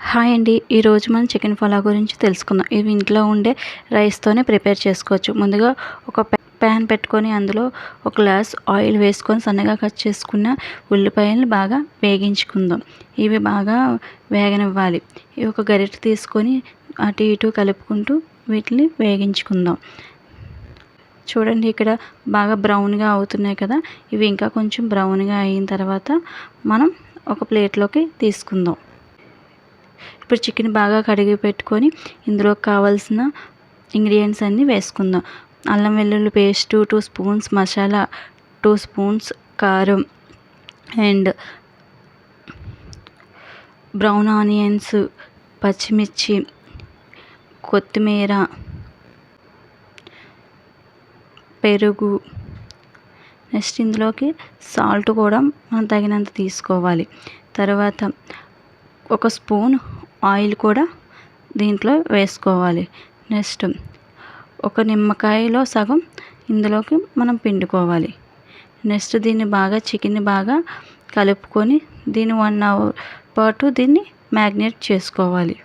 Hi అండి. ఈరోజు మనం చికెన్ పలావ్ గురించి తెలుసుకుందాం. ఇవి ఇంట్లో ఉండే రైస్తోనే ప్రిపేర్ చేసుకోవచ్చు. ముందుగా ఒక ప్యాన్ పెట్టుకొని అందులో ఒక గ్లాస్ ఆయిల్ వేసుకొని సన్నగా కట్ చేసుకున్న ఉల్లిపాయలను బాగా వేగించుకుందాం. ఇవి బాగా వేగనివ్వాలి. ఇవి ఒక గరిటె తీసుకొని అటు ఇటు కలుపుకుంటూ వీటిని వేగించుకుందాం. చూడండి, ఇక్కడ బాగా బ్రౌన్గా అవుతున్నాయి కదా. ఇవి ఇంకా కొంచెం బ్రౌన్గా అయిన తర్వాత మనం ఒక ప్లేట్లోకి తీసుకుందాం. ఇప్పుడు చికెన్ బాగా కడిగి పెట్టుకొని ఇందులో కావాల్సిన ఇంగ్రీడియంట్స్ అన్నీ వేసుకుందాం. అల్లం వెల్లుల్లి పేస్ట్ 2 స్పూన్స్, మసాలా 2 స్పూన్స్, కారం అండ్ బ్రౌన్ ఆనియన్స్, పచ్చిమిర్చి, కొత్తిమీర, పెరుగు. నెక్స్ట్ ఇందులోకి సాల్ట్ కూడా మనం తగినంత తీసుకోవాలి. తర్వాత ఒక స్పూన్ ఆయిల్ కూడా దీంట్లో వేసుకోవాలి. నెక్స్ట్ ఒక నిమ్మకాయలో సగం ఇందులోకి మనం పిండుకోవాలి. నెక్స్ట్ దీన్ని బాగా చికెన్ని బాగా కలుపుకొని దీన్ని 1 అవర్ పాటు దీన్ని మ్యాగ్నేట్ చేసుకోవాలి.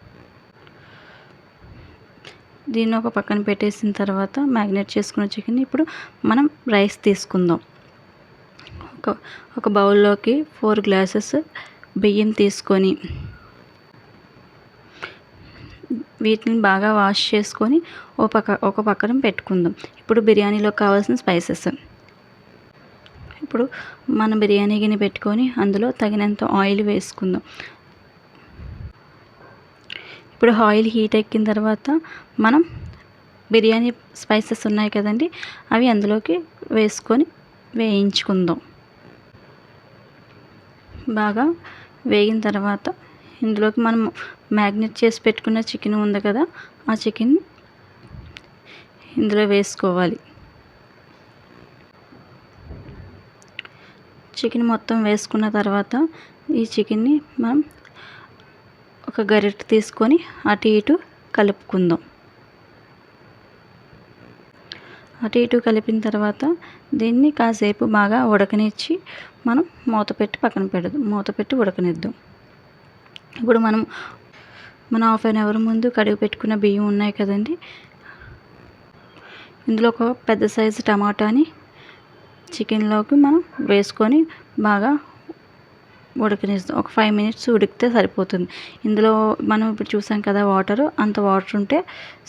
దీన్ని ఒక పక్కన పెట్టేసిన తర్వాత మ్యాగ్నేట్ చేసుకున్న చికెన్ ఇప్పుడు మనం రైస్ తీసుకుందాం. ఒక బౌల్లోకి 4 గ్లాసెస్ బియ్యం తీసుకొని వీటిని బాగా వాష్ చేసుకొని ఒక పక్కన పెట్టుకుందాం. ఇప్పుడు బిర్యానీలో కావాల్సిన స్పైసెస్. ఇప్పుడు మనం బిర్యానీ గిన్నె పెట్టుకొని అందులో తగినంత ఆయిల్ వేసుకుందాం. ఇప్పుడు ఆయిల్ హీట్ ఎక్కిన తర్వాత మనం బిర్యానీ స్పైసెస్ ఉన్నాయి కదండి, అవి అందులోకి వేసుకొని వేయించుకుందాం. బాగా వేగిన తర్వాత ఇందులోకి మనం మ్యాగ్నేట్ చేసి పెట్టుకున్న చికెన్ ఉంది కదా, ఆ చికెన్ ఇందులో వేసుకోవాలి. చికెన్ మొత్తం వేసుకున్న తర్వాత ఈ చికెన్ని మనం ఒక గరిటె తీసుకొని అటు ఇటు కలుపుకుందాం. అటు ఇటు కలిపిన తర్వాత దీన్ని కాసేపు బాగా ఉడకనిచ్చి మనం మూత పెట్టి ఉడకనిద్దాం. ఇప్పుడు మనం హాఫ్ అన్ అవర్ ముందు కడిగి పెట్టుకున్న బియ్యం ఉన్నాయి కదండి, ఇందులో ఒక పెద్ద సైజు టమాటాని చికెన్లోకి మనం వేసుకొని బాగా ఉడకనిస్తాం. ఒక 5 మినిట్స్ ఉడికితే సరిపోతుంది. ఇందులో మనం ఇప్పుడు చూసాం కదా అంత వాటర్ ఉంటే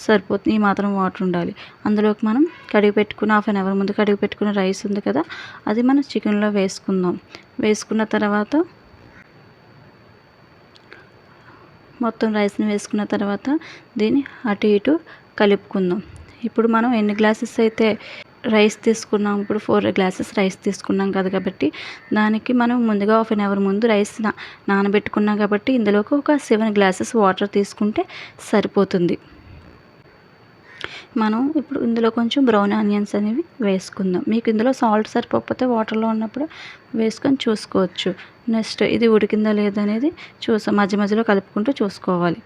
సరిపోతుంది. ఈ మాత్రం వాటర్ ఉండాలి. అందులోకి మనం హాఫ్ అన్ అవర్ ముందు కడిగి పెట్టుకున్న రైస్ ఉంది కదా, అది మనం చికెన్లో వేసుకుందాం. వేసుకున్న తర్వాత మొత్తం రైస్ని వేసుకున్న తర్వాత దీన్ని అటు ఇటు కలుపుకుందాం. ఇప్పుడు మనం ఎన్ని గ్లాసెస్ అయితే రైస్ తీసుకున్నాం, ఇప్పుడు 4 గ్లాసెస్ రైస్ తీసుకున్నాం కదా, కాబట్టి దానికి మనం ముందుగా హాఫ్ అన్ అవర్ ముందు రైస్ నానబెట్టుకున్నాం కాబట్టి ఇందులోకి ఒక 7 గ్లాసెస్ వాటర్ తీసుకుంటే సరిపోతుంది. మనం ఇప్పుడు ఇందులో కొంచెం బ్రౌన్ ఆనియన్స్ అనేవి వేసుకుందాం. మీకు ఇందులో సాల్ట్ సరిపోకపోతే వాటర్లో ఉన్నప్పుడు వేసుకొని చూసుకోవచ్చు. నెక్స్ట్ ఇది ఉడికిందా లేదా అనేది మధ్య మధ్యలో కలుపుకుంటూ చూసుకోవాలి.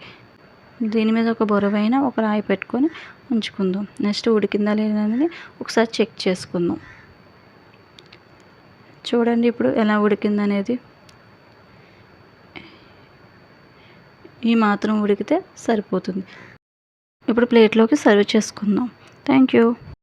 దీని మీద ఒక బరువైన ఒక రాయి పెట్టుకొని ఉంచుకుందాం. నెక్స్ట్ ఉడికిందా లేదా అనేది ఒకసారి చెక్ చేసుకుందాం. చూడండి ఇప్పుడు ఎలా ఉడికిందనేది. ఈ మాత్రం ఉడికితే సరిపోతుంది. ఇప్పుడు ప్లేట్లోకి సర్వ్ చేసుకుందాం. Thank you.